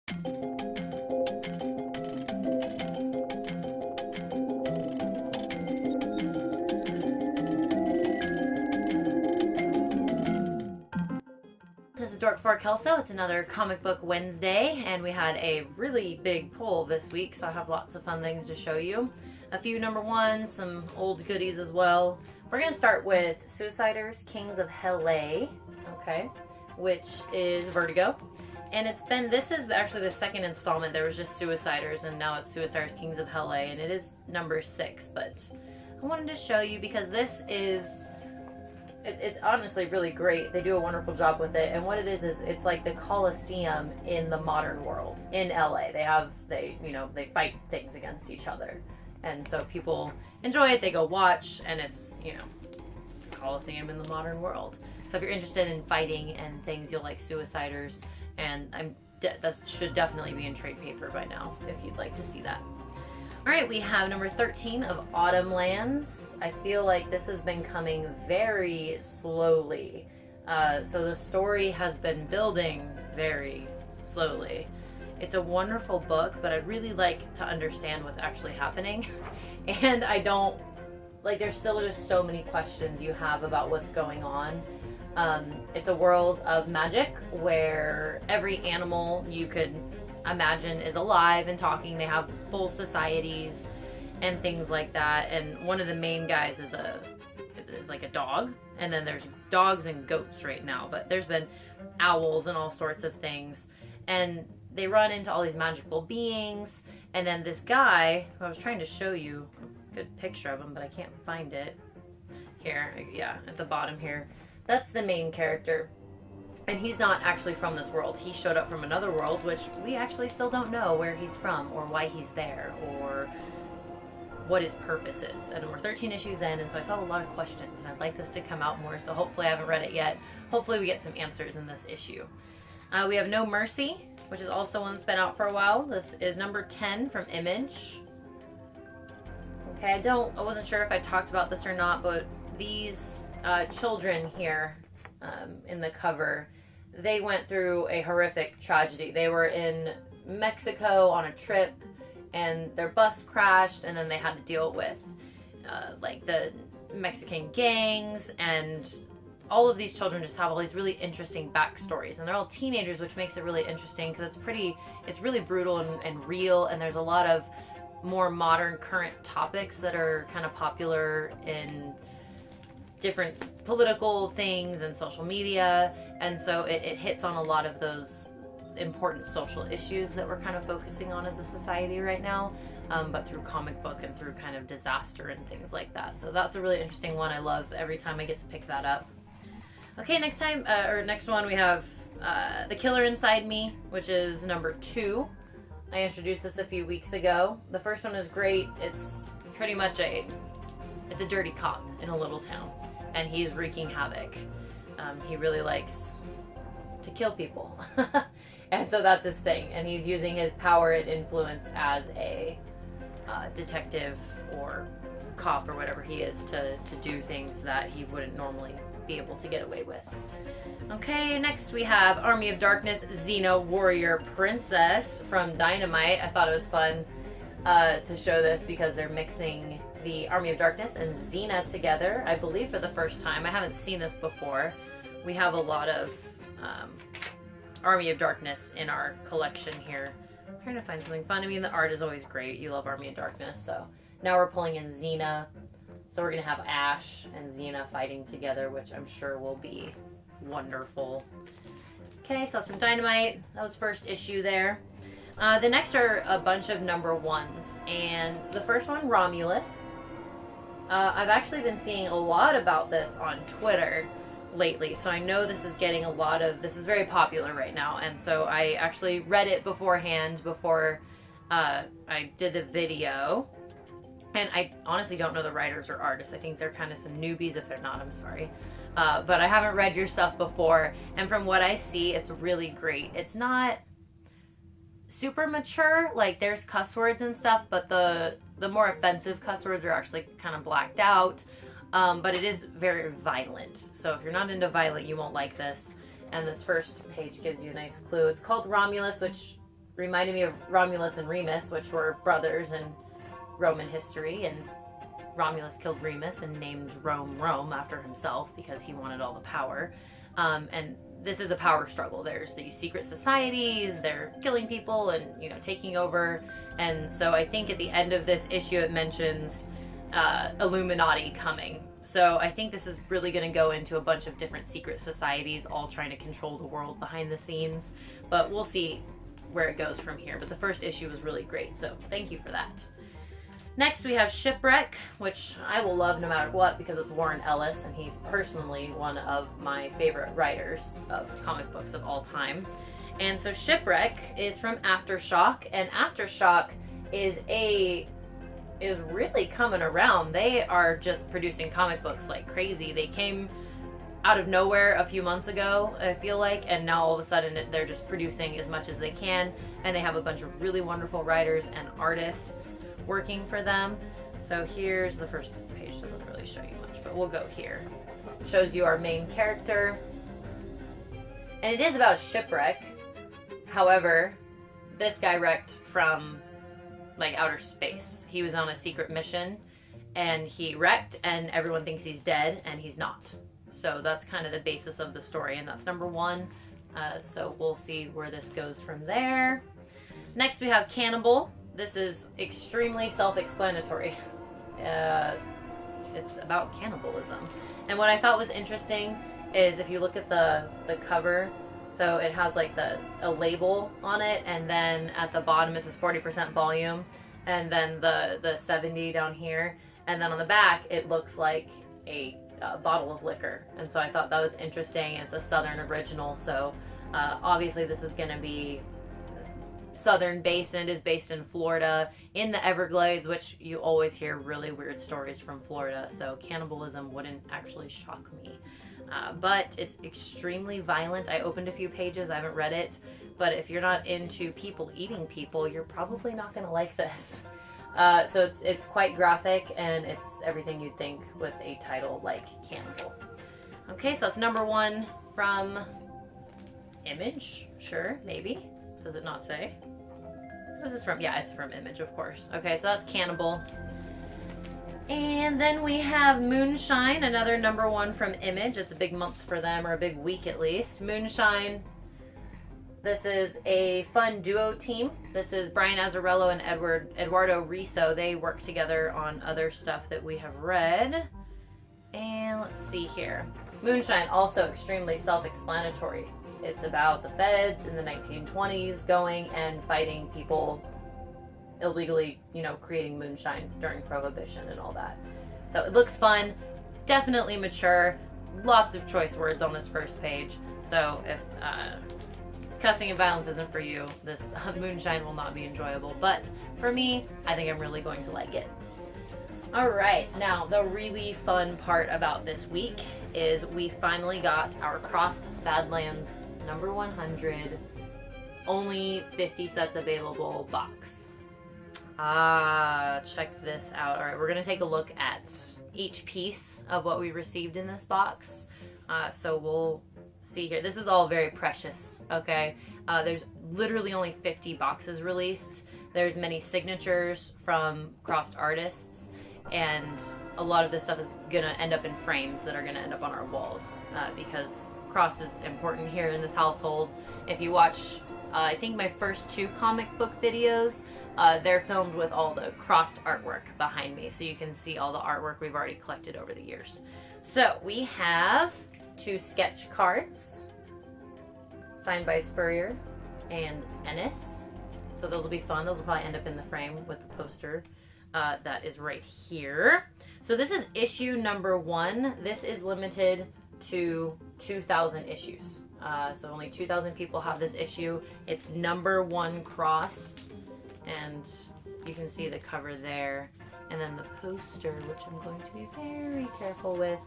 This is Dork for Kelso. It's another Comic Book Wednesday, and we had a really big pull this week, so I have lots of fun things to show you. A few number ones, some old goodies as well. We're going to start with Suiciders, Kings of LA, okay, which is Vertigo. And this is actually the second installment. There was just Suiciders, and now it's Suiciders, Kings of LA, and it is number 6, but I wanted to show you because this is... It's honestly really great. They do a wonderful job with it. And what it is it's like the Coliseum in the modern world in LA. They fight things against each other. And so people enjoy it. They go watch, and it's, Coliseum in the modern world. So if you're interested in fighting and things, you'll like Suiciders. And that should definitely be in trade paper by now if you'd like to see that. All right, we have number 13 of Autumn Lands. I feel like this has been coming very slowly. So the story has been building very slowly. It's a wonderful book, but I'd really like to understand what's actually happening. And there's still just so many questions you have about what's going on. It's a world of magic where every animal you could imagine is alive and talking. They have full societies and things like that, and one of the main guys is like a dog, and then there's dogs and goats right now, but there's been owls and all sorts of things, and they run into all these magical beings. And then this guy, who I was trying to show you a good picture of him, but I can't find it here, at the bottom here, that's the main character. And he's not actually from this world. He showed up from another world, which we actually still don't know where he's from or why he's there or what his purpose is. And we're 13 issues in, and so I saw a lot of questions, and I'd like this to come out more, so hopefully I haven't read it yet. Hopefully we get some answers in this issue. We have No Mercy, which is also one that's been out for a while. This is number 10 from Image. Okay, I wasn't sure if I talked about this or not, but these children here in the cover, they went through a horrific tragedy. They were in Mexico on a trip, and their bus crashed, and then they had to deal with the Mexican gangs, and all of these children just have all these really interesting backstories, and they're all teenagers, which makes it really interesting because it's really brutal and real, and there's a lot of more modern current topics that are kind of popular in different political things and social media, and so it hits on a lot of those important social issues that we're kind of focusing on as a society right now, but through comic book and through kind of disaster and things like that. So that's a really interesting one. I love every time I get to pick that up. Okay, next one we have The Killer Inside Me, which is number 2. I introduced this a few weeks ago. The first one is great. It's pretty much it's a dirty cop in a little town, and he's wreaking havoc. He really likes to kill people. And so that's his thing. And he's using his power and influence as a detective or cop or whatever he is to do things that he wouldn't normally be able to get away with. Okay, next we have Army of Darkness, Xena Warrior Princess from Dynamite. I thought it was fun to show this because they're mixing the Army of Darkness and Xena together, I believe for the first time. I haven't seen this before. We have a lot of Army of Darkness in our collection here. I'm trying to find something fun. I mean, the art is always great. You love Army of Darkness. So now we're pulling in Xena. So we're going to have Ash and Xena fighting together, which I'm sure will be wonderful. Okay, so that's from Dynamite. That was first issue there. The next are a bunch of number 1s. And the first one, Romulus. I've actually been seeing a lot about this on Twitter lately, so I know this is getting this is very popular right now, and so I actually read it beforehand before I did the video, and I honestly don't know the writers or artists. I think they're kind of some newbies. If they're not, I'm sorry, but I haven't read your stuff before, and from what I see, it's really great. It's not super mature, like there's cuss words and stuff, but the more offensive cuss words are actually kind of blacked out. But it is very violent. So if you're not into violent, you won't like this. And this first page gives you a nice clue. It's called Romulus, which reminded me of Romulus and Remus, which were brothers in Roman history, and Romulus killed Remus and named Rome after himself because he wanted all the power. And this is a power struggle. There's these secret societies, they're killing people and, you know, taking over. And so I think at the end of this issue it mentions Illuminati coming. So I think this is really going to go into a bunch of different secret societies all trying to control the world behind the scenes. But we'll see where it goes from here. But the first issue was really great, so thank you for that. Next we have Shipwreck, which I will love no matter what because it's Warren Ellis, and he's personally one of my favorite writers of comic books of all time. And so Shipwreck is from Aftershock, and Aftershock is really coming around. They are just producing comic books like crazy. They came out of nowhere a few months ago, I feel like, and now all of a sudden they're just producing as much as they can, and they have a bunch of really wonderful writers and artists working for them. So here's the first page. Doesn't really show you much, but we'll go here. Shows you our main character, and it is about a shipwreck. However, this guy wrecked from like outer space. He was on a secret mission and he wrecked, and everyone thinks he's dead, and he's not. So that's kind of the basis of the story, and that's number 1. So we'll see where this goes from there. Next we have Cannibal. This is extremely self-explanatory. It's about cannibalism. And what I thought was interesting is if you look at the cover, so it has like a label on it, and then at the bottom it says 40% volume, and then the 70 down here, and then on the back it looks like a bottle of liquor. And so I thought that was interesting. It's a Southern original, so obviously this is going to be Southern based, and it is based in Florida in the Everglades, which you always hear really weird stories from Florida, so cannibalism wouldn't actually shock me. But it's extremely violent. I opened a few pages, I haven't read it, but if you're not into people eating people, you're probably not going to like this. So it's quite graphic, and it's everything you'd think with a title like Cannibal. Okay, so that's number 1 from Image. Sure, maybe. Does it not say? Who's this from? Yeah, it's from Image, of course. Okay, so that's Cannibal. And then we have Moonshine, another number 1 from Image. It's a big month for them, or a big week at least. Moonshine. This is a fun duo team. This is Brian Azzarello and Eduardo Riso. They work together on other stuff that we have read. And let's see here. Moonshine, also extremely self-explanatory. It's about the feds in the 1920s going and fighting people illegally, you know, creating moonshine during Prohibition and all that. So it looks fun, definitely mature, lots of choice words on this first page. So if cussing and violence isn't for you, this Moonshine will not be enjoyable. But for me, I think I'm really going to like it. Alright, now the really fun part about this week is we finally got our Crossed Badlands number 100, only 50 sets available box. Check this out. Alright, we're going to take a look at each piece of what we received in this box. So we'll see here. This is all very precious, okay? There's literally only 50 boxes released. There's many signatures from Crossed artists, and a lot of this stuff is going to end up in frames that are going to end up on our walls because Crossed is important here in this household. If you watch, I think my first 2 comic book videos, they're filmed with all the Crossed artwork behind me, so you can see all the artwork we've already collected over the years. So we have 2 sketch cards signed by Spurrier and Ennis. So those will be fun. Those will probably end up in the frame with the poster that is right here. So this is issue number 1. This is limited to 2,000 issues. So only 2,000 people have this issue. It's number 1 Crossed, and you can see the cover there. And then the poster, which I'm going to be very careful with,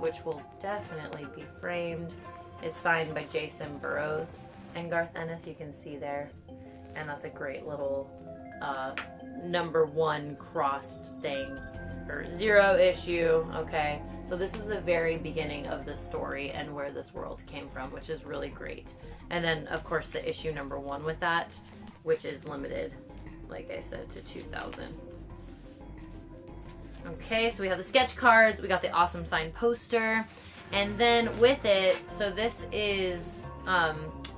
which will definitely be framed, is signed by Jason Burrows and Garth Ennis. You can see there. And that's a great little number 1 Crossed thing or 0 issue. Okay, so this is the very beginning of the story and where this world came from, which is really great. And then, of course, the issue number 1 with that, which is limited, like I said, to 2,000. Okay, so we have the sketch cards, we got the awesome signed poster, and then with it, so this is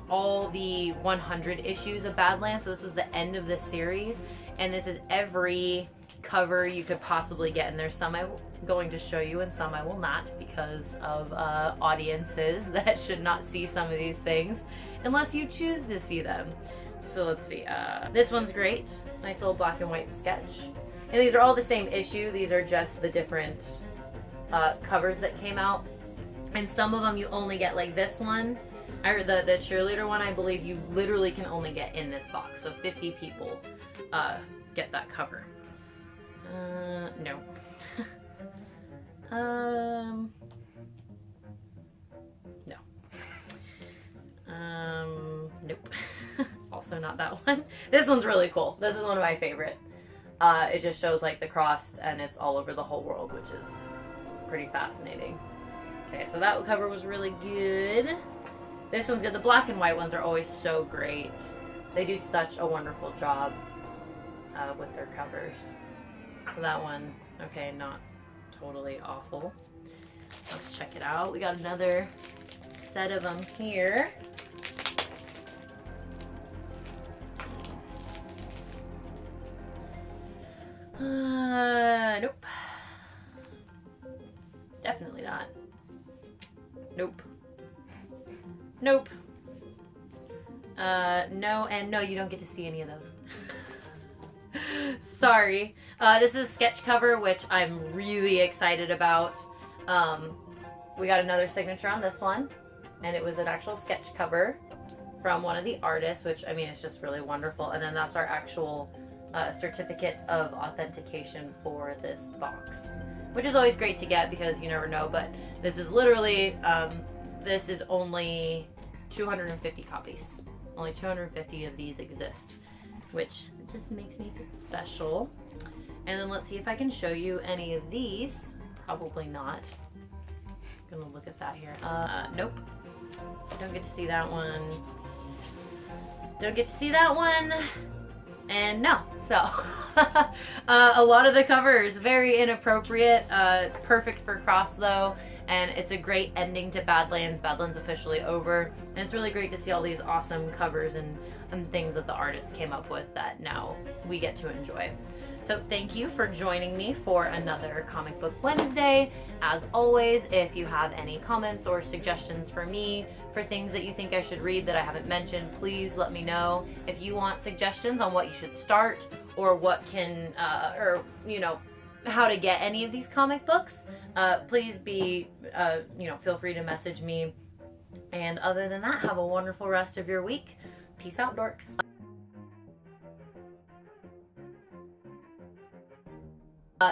all the 100 issues of Badlands, so this was the end of the series, and this is every cover you could possibly get, and there's some I'm going to show you and some I will not because of audiences that should not see some of these things unless you choose to see them. So let's see, this one's great, nice little black and white sketch. And these are all the same issue. These are just the different covers that came out. And some of them you only get, like this one, or the cheerleader one, I believe you literally can only get in this box. So 50 people get that cover. No. No. Nope. Also not that one. This one's really cool. This is one of my favorite. It just shows like the cross and it's all over the whole world, which is pretty fascinating. Okay, so that cover was really good. This one's good. The black and white ones are always so great. They do such a wonderful job with their covers. So that one, okay, not totally awful. Let's check it out. We got another set of them here. Nope. Definitely not. Nope. Nope. No, and no, you don't get to see any of those. Sorry. This is a sketch cover, which I'm really excited about. We got another signature on this one, and it was an actual sketch cover from one of the artists, which, I mean, it's just really wonderful. And then that's our actual certificate of authentication for this box, which is always great to get because you never know. But this is literally, this is only 250 copies. Only 250 of these exist, which just makes me feel special. And then let's see if I can show you any of these. Probably not. I'm gonna look at that here. Nope. Don't get to see that one. Don't get to see that one. And no, so a lot of the covers very inappropriate, perfect for cross though, and it's a great ending to Badlands. Badlands officially over, and it's really great to see all these awesome covers and things that the artists came up with that now we get to enjoy. So thank you for joining me for another Comic Book Wednesday. As always, if you have any comments or suggestions for me for things that you think I should read that I haven't mentioned, please let me know. If you want suggestions on what you should start or what can, or you know, how to get any of these comic books, please be, feel free to message me. And other than that, have a wonderful rest of your week. Peace out, dorks.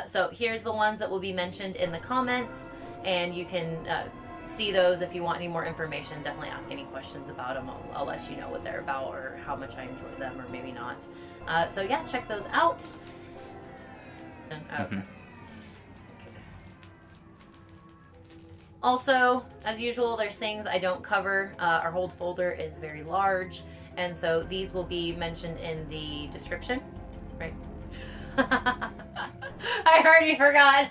So here's the ones that will be mentioned in the comments, and you can see those if you want any more information. Definitely ask any questions about them. I'll let you know what they're about or how much I enjoy them, or maybe not. So yeah, check those out. Okay. Also, as usual, there's things I don't cover. Our hold folder is very large, and so these will be mentioned in the description, right? I already forgot.